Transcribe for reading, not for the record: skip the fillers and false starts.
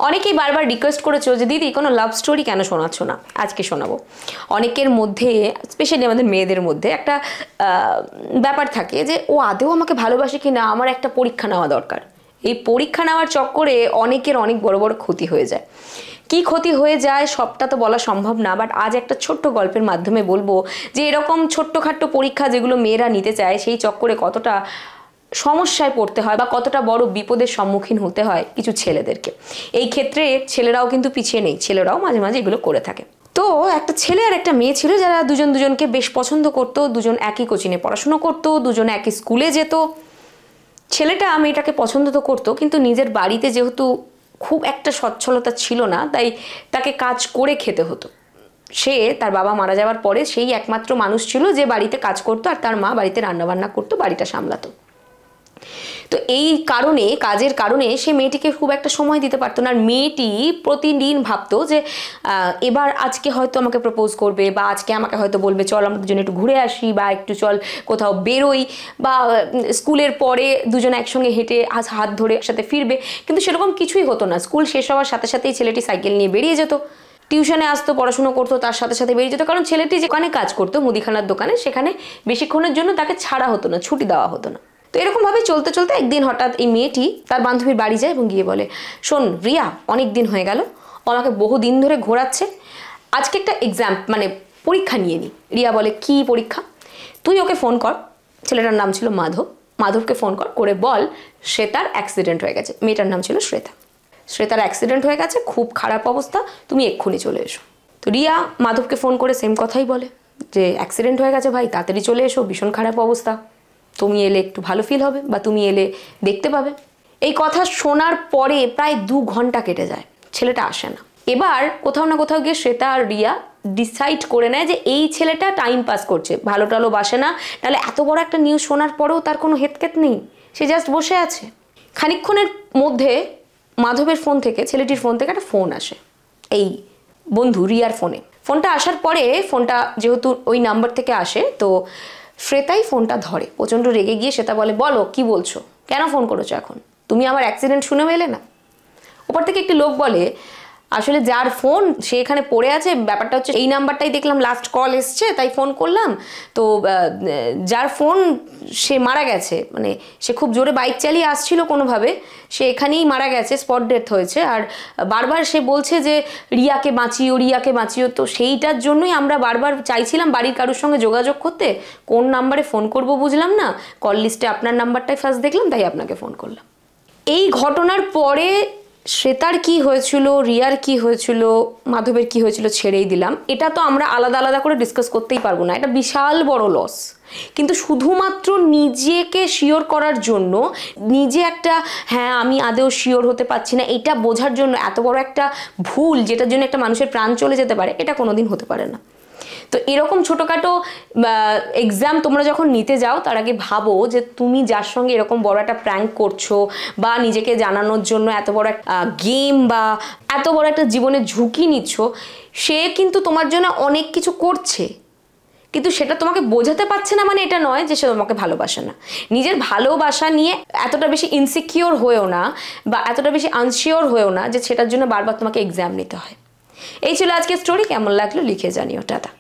অনেকেই বারবার রিকোয়েস্ট করেছো যে দিদি কোনো লাভ স্টোরি কেন শোনাচ্ছ না, আজকে শোনাবো। অনেকের মধ্যে স্পেশালি আমাদের মেয়েদের মধ্যে একটা ব্যাপার থাকে যে ও আদেও আমাকে ভালোবাসে কি না, আমার একটা পরীক্ষা নেওয়া দরকার। এই পরীক্ষা নেওয়ার চক্করে অনেকের অনেক বড় বড় ক্ষতি হয়ে যায়। কি ক্ষতি হয়ে যায় সবটা তো বলা সম্ভব না, বাট আজ একটা ছোট্ট গল্পের মাধ্যমে বলবো যে এরকম ছোট্টখাট্ট পরীক্ষা যেগুলো মেয়েরা নিতে চায় সেই চক্করে কতটা সমস্যায় পড়তে হয় বা কতটা বড় বিপদের সম্মুখীন হতে হয় কিছু ছেলেদেরকে। এই ক্ষেত্রে ছেলেরাও কিন্তু পিছিয়ে নেই, ছেলেরাও মাঝে মাঝে এগুলো করে থাকে। তো একটা ছেলে আর একটা মেয়ে ছিল যারা দুজন দুজনকে বেশ পছন্দ করতো, দুজন একই কোচিংয়ে পড়াশুনো করতো, দুজন একই স্কুলে যেত। ছেলেটা মেয়েটাকে পছন্দ তো করতো, কিন্তু নিজের বাড়িতে যেহেতু খুব একটা সচ্ছলতা ছিল না, তাই তাকে কাজ করে খেতে হতো। সে তার বাবা মারা যাওয়ার পরে সেই একমাত্র মানুষ ছিল যে বাড়িতে কাজ করতো, আর তার মা বাড়িতে রান্নাবান্না করতো, বাড়িটা সামলাতো। তো এই কারণে, কাজের কারণে সে মেয়েটিকে খুব একটা সময় দিতে পারতো না। আর মেয়েটি প্রতিদিন ভাবতো যে এবার আজকে হয়তো আমাকে প্রপোজ করবে, বা আজকে আমাকে হয়তো বলবে চল আমরা দুজনে একটু ঘুরে আসি, বা একটু চল কোথাও বেরোই, বা স্কুলের পরে দুজনে একসঙ্গে হেঁটে হাত ধরে একসাথে ফিরবে। কিন্তু সেরকম কিছুই হতো না। স্কুল শেষ হওয়ার সাথে সাথেই ছেলেটি সাইকেল নিয়ে বেরিয়ে যেত, টিউশনে আসতো, পড়াশুনো করতো, তার সাথে সাথে বেরিয়ে যেত। কারণ ছেলেটি যেখানে কাজ করতো মুদিখানার দোকানে, সেখানে বেশিক্ষণের জন্য তাকে ছাড়া হতো না, ছুটি দেওয়া হতো না। তো এরকমভাবে চলতে চলতে একদিন হঠাৎ এই মেয়েটি তার বান্ধবীর বাড়ি যায় এবং গিয়ে বলে, শোন রিয়া, অনেক দিন হয়ে গেল, ও আমাকে বহু দিন ধরে ঘোরাচ্ছে, আজকে একটা এক্সাম মানে পরীক্ষা নিয়ে নি। রিয়া বলে, কি পরীক্ষা? তুই ওকে ফোন কর। ছেলেটার নাম ছিল মাধব। মাধবকে ফোন করে বল শ্বেতার অ্যাক্সিডেন্ট হয়ে গেছে। মেয়েটার নাম ছিল শ্বেতা। শ্বেতার অ্যাক্সিডেন্ট হয়ে গেছে, খুব খারাপ অবস্থা, তুমি এক্ষুনি চলে এসো। তো রিয়া মাধবকে ফোন করে সেম কথাই বলে যে অ্যাক্সিডেন্ট হয়ে গেছে ভাই, তাড়াতাড়ি চলে এসো, ভীষণ খারাপ অবস্থা, তুমি এলে একটু ভালো ফিল হবে, বা তুমি এলে দেখতে পাবে। এই কথা শোনার পরে প্রায় 2 ঘন্টা কেটে যায়, ছেলেটা আসে না। এবার কোথাও না কোথাও গিয়ে শ্বেতা আর রিয়া ডিসাইড করে নেয় যে এই ছেলেটা টাইম পাস করছে, ভালো টালো বাসে না, তাহলে এত বড় একটা নিউজ শোনার পরেও তার কোনো হেতকেত নেই, সে জাস্ট বসে আছে। খানিকক্ষণের মধ্যে মাধবের ফোন থেকে, ছেলেটির ফোন থেকে একটা ফোন আসে এই বন্ধু রিয়ার ফোনে। ফোনটা আসার পরে, ফোনটা যেহেতু ওই নাম্বার থেকে আসে, তো শ্বেতাই ফোনটা ধরে। প্রচণ্ড রেগে গিয়ে শ্বেতা বলে, বলো কি বলছো, কেন ফোন করেছো এখন, তুমি আমার অ্যাক্সিডেন্ট শুনেও এলে না? ওপর থেকে একটি লোক বলে, আসলে যার ফোন সে এখানে পড়ে আছে, ব্যাপারটা হচ্ছে এই নাম্বারটাই দেখলাম লাস্ট কল এসছে, তাই ফোন করলাম। তো যার ফোন সে মারা গেছে, মানে সে খুব জোরে বাইক চালিয়ে আসছিল কোনোভাবে, সে এখানেই মারা গেছে, স্পট ডেথ হয়েছে। আর বারবার সে বলছে যে রিয়াকে বাঁচিও, রিয়াকে বাঁচিও। তো সেইটার জন্যই আমরা বারবার চাইছিলাম বাড়ির কারোর সঙ্গে যোগাযোগ করতে, কোন নাম্বারে ফোন করব বুঝলাম না, কল লিস্টে আপনার নাম্বারটাই ফার্স্ট দেখলাম, তাই আপনাকে ফোন করলাম। এই ঘটনার পরে শ্বেতার কি হয়েছিল, রিয়ার কি হয়েছিল, মাধবের কি হয়েছিল ছেড়েই দিলাম, এটা তো আমরা আলাদা আলাদা করে ডিসকাস করতেই পারবো না, এটা বিশাল বড় লস। কিন্তু শুধুমাত্র নিজেকে শিওর করার জন্য, নিজে একটা হ্যাঁ আমি আদেও শিওর হতে পারছি না এটা বোঝার জন্য এত বড় একটা ভুল, যেটার জন্য একটা মানুষের প্রাণ চলে যেতে পারে, এটা কোনোদিন হতে পারে না। তো এরকম ছোটোখাটো এক্সাম তোমরা যখন নিতে যাও, তার আগে ভাবো যে তুমি যার সঙ্গে এরকম বড় একটা প্র্যাঙ্ক করছো, বা নিজেকে জানানোর জন্য এত বড় একটা গেম বা এত বড় একটা জীবনের ঝুঁকি নিচ্ছ, সে কিন্তু তোমার জন্য অনেক কিছু করছে, কিন্তু সেটা তোমাকে বোঝাতে পারছে না, মানে এটা নয় যে সে তোমাকে ভালোবাসে না। নিজের ভালোবাসা নিয়ে এতটা বেশি ইনসিকিওর হয়েও না, বা এতটা বেশি আনশিওর হয়েও না যে সেটার জন্য বারবার তোমাকে এক্সাম নিতে হয়। এই ছিল আজকের স্টোরি। কেমন লাগলো লিখে জানিও। টাটা।